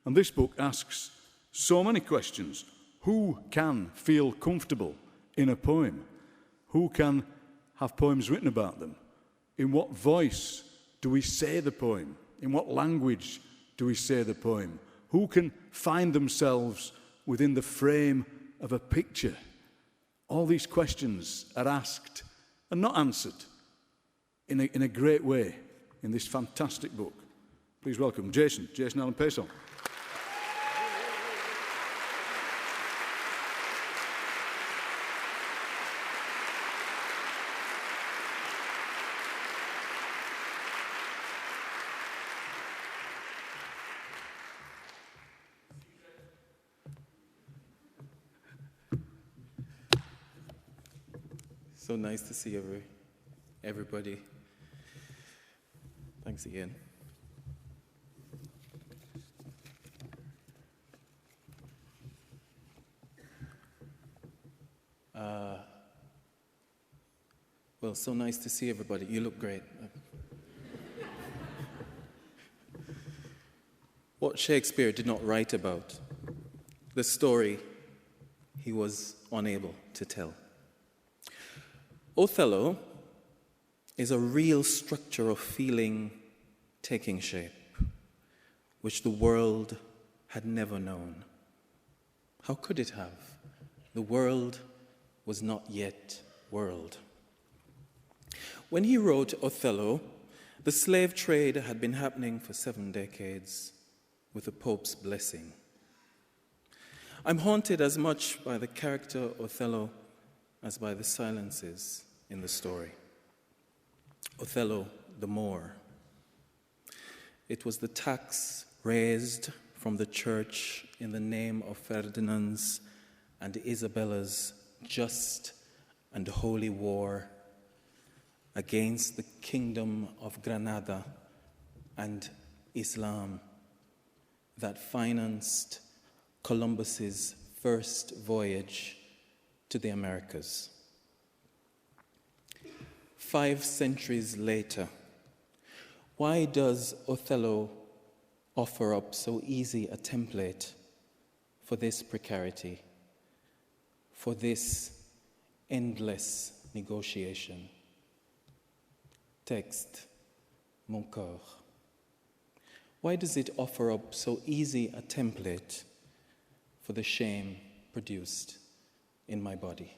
And this book asks so many questions. Who can feel comfortable in a poem? Who can have poems written about them? In what voice do we say the poem? In what language do we say the poem? Who can find themselves within the frame of a picture? All these questions are asked and not answered in a great way in this fantastic book. Please welcome Jason Allen Paisant. So nice to see everybody. Thanks again. Well, so nice to see everybody. You look great. What Shakespeare did not write about, the story he was unable to tell. Othello is a real structure of feeling taking shape, which the world had never known. How could it have? The world was not yet world. When he wrote Othello, the slave trade had been happening for 7 decades with the Pope's blessing. I'm haunted as much by the character Othello as by the silences in the story. Othello the Moor. It was the tax raised from the church in the name of Ferdinand's and Isabella's just and holy war against the kingdom of Granada and Islam that financed Columbus's first voyage to the Americas. 5 centuries later, why does Othello offer up so easy a template for this precarity, for this endless negotiation? Text, mon cœur. Why does it offer up so easy a template for the shame produced in my body?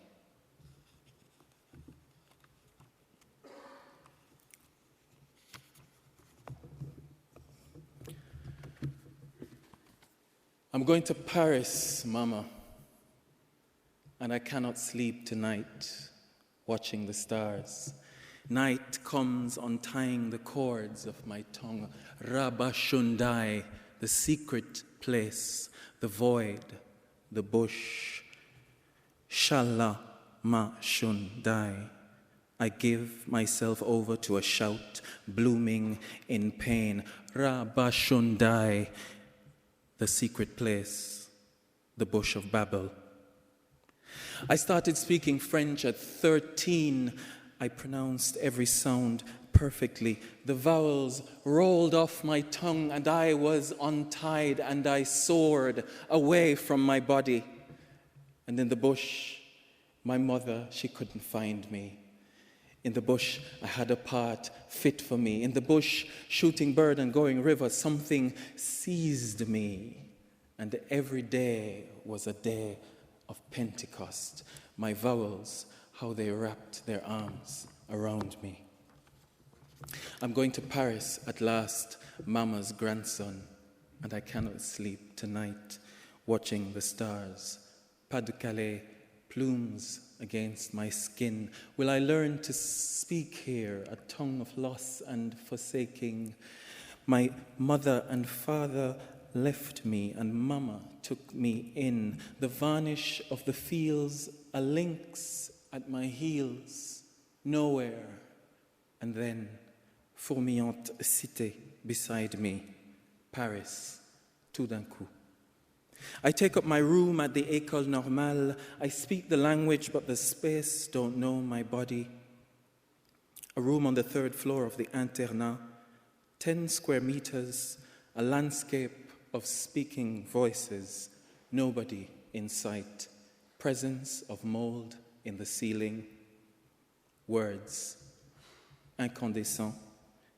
I'm going to Paris, Mama, and I cannot sleep tonight watching the stars. Night comes untying the cords of my tongue. Rabashundai, the secret place, the void, the bush. Shallah ma shundai. I give myself over to a shout, blooming in pain. Rabashundai, the secret place, the bush of Babel. I started speaking French at 13. I pronounced every sound perfectly. The vowels rolled off my tongue and I was untied and I soared away from my body. And in the bush, my mother, she couldn't find me. In the bush, I had a part fit for me. In the bush, shooting bird and going river, something seized me. And every day was a day of Pentecost. My vowels, how they wrapped their arms around me. I'm going to Paris at last, Mama's grandson, and I cannot sleep tonight, watching the stars. Pas de Calais, plumes against my skin. Will I learn to speak here, a tongue of loss and forsaking? My mother and father left me, and Mama took me in. The varnish of the fields, a lynx at my heels, nowhere. And then, fourmillante cité beside me, Paris, tout d'un coup. I take up my room at the École Normale. I speak the language, but the space don't know my body. A room on the 3rd floor of the internat, 10 square meters, a landscape of speaking voices, nobody in sight, presence of mold in the ceiling, words, incandescent,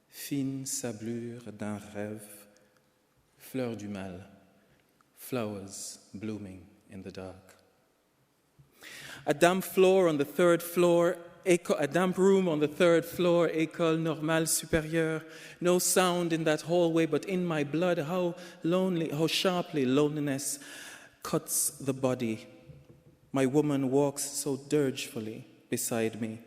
fine sablure d'un rêve, fleur du mal, flowers blooming in the dark. A damp floor on the third floor, a damp room on the third floor, École Normale Supérieure. No sound in that hallway, but in my blood, how sharply loneliness cuts the body. My woman walks so dirgefully beside me.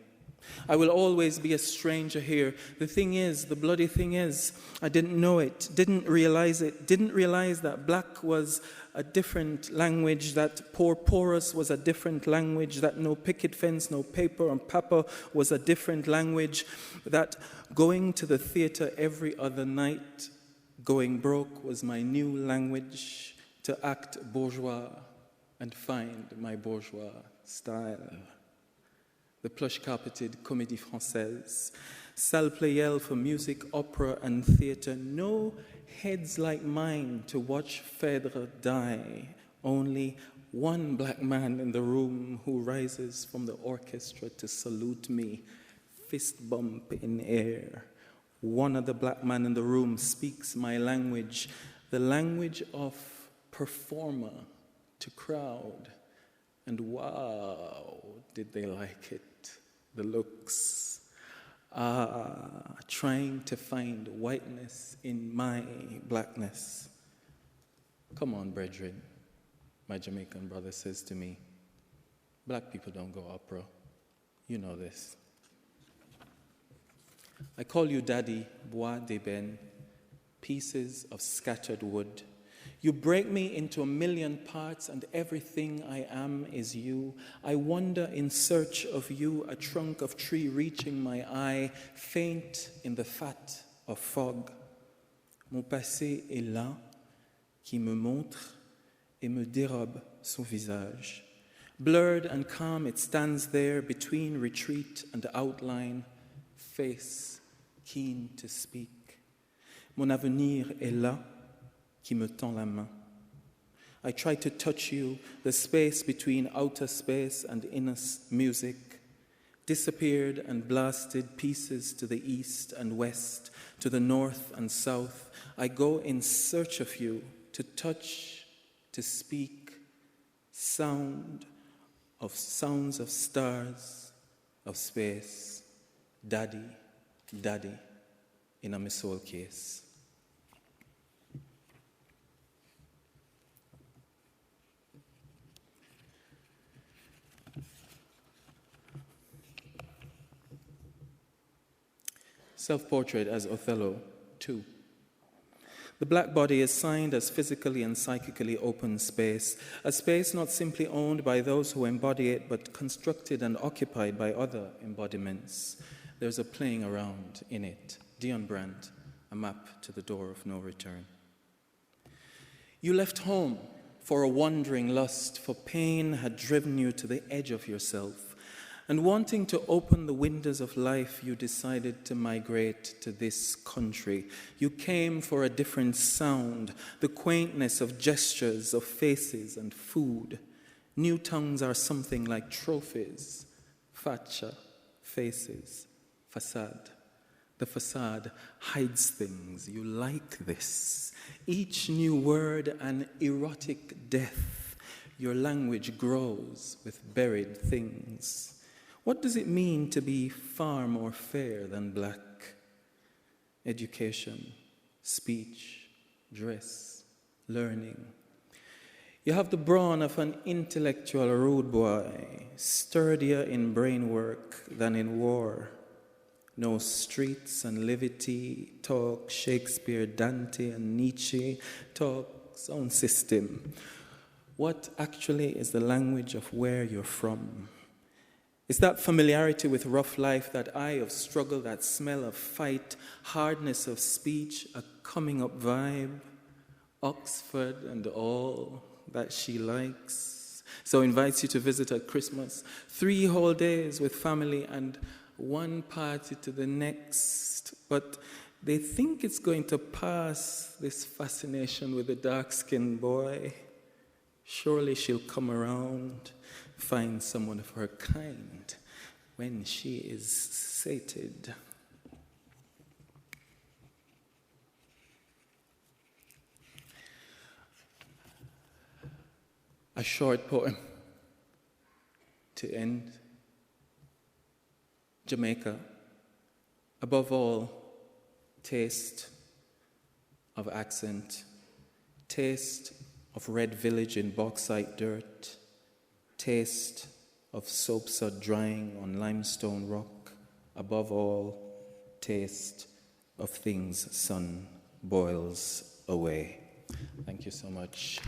I will always be a stranger here. The bloody thing is, I didn't know it, didn't realize that black was a different language, that porous was a different language, that no picket fence, no paper on papa was a different language, that going to the theater every other night, going broke was my new language, to act bourgeois and find my bourgeois style. The plush-carpeted Comédie Française, salle Pleyel for music, opera, and theatre. No heads like mine to watch Phèdre die. Only one black man in the room who rises from the orchestra to salute me, fist bump in air. One other black man in the room speaks my language, the language of performer to crowd. And wow, did they like it? The looks. Trying to find whiteness in my blackness. Come on, brethren, my Jamaican brother says to me. Black people don't go opera. You know this. I call you daddy, bois d'ébène, pieces of scattered wood. You break me into 1,000,000 parts, and everything I am is you. I wander in search of you, a trunk of tree reaching my eye, faint in the fat of fog. Mon passé est là, qui me montre et me dérobe son visage. Blurred and calm, it stands there between retreat and outline, face keen to speak. Mon avenir est là, qui me tend la main. I try to touch you, the space between outer space and inner music, disappeared and blasted pieces to the east and west, to the north and south. I go in search of you, to touch, to speak, sounds of stars, of space, daddy, daddy, in a missile case. Self-portrait as Othello, 2. The black body is signed as physically and psychically open space, a space not simply owned by those who embody it, but constructed and occupied by other embodiments. There's a playing around in it. Dion Brandt, a map to the door of no return. You left home for a wandering lust, for pain had driven you to the edge of yourself. And wanting to open the windows of life, you decided to migrate to this country. You came for a different sound, the quaintness of gestures, of faces and food. New tongues are something like trophies, facha, faces, facade. The facade hides things. You like this. Each new word an erotic death. Your language grows with buried things. What does it mean to be far more fair than black? Education, speech, dress, learning. You have the brawn of an intellectual rude boy, sturdier in brain work than in war. No streets and levity, talk Shakespeare, Dante, and Nietzsche, talk sound system. What actually is the language of where you're from? It's that familiarity with rough life, that eye of struggle, that smell of fight, hardness of speech, a coming up vibe, Oxford and all that she likes. So invites you to visit at Christmas, 3 whole days with family and one party to the next. But They think it's going to pass, this fascination with the dark-skinned boy. Surely she'll come around, find someone of her kind when she is sated. A short poem to end. Jamaica, above all, taste of accent, taste of red village in bauxite dirt, taste of soapsud drying on limestone rock, above all, taste of things sun boils away. Thank you so much.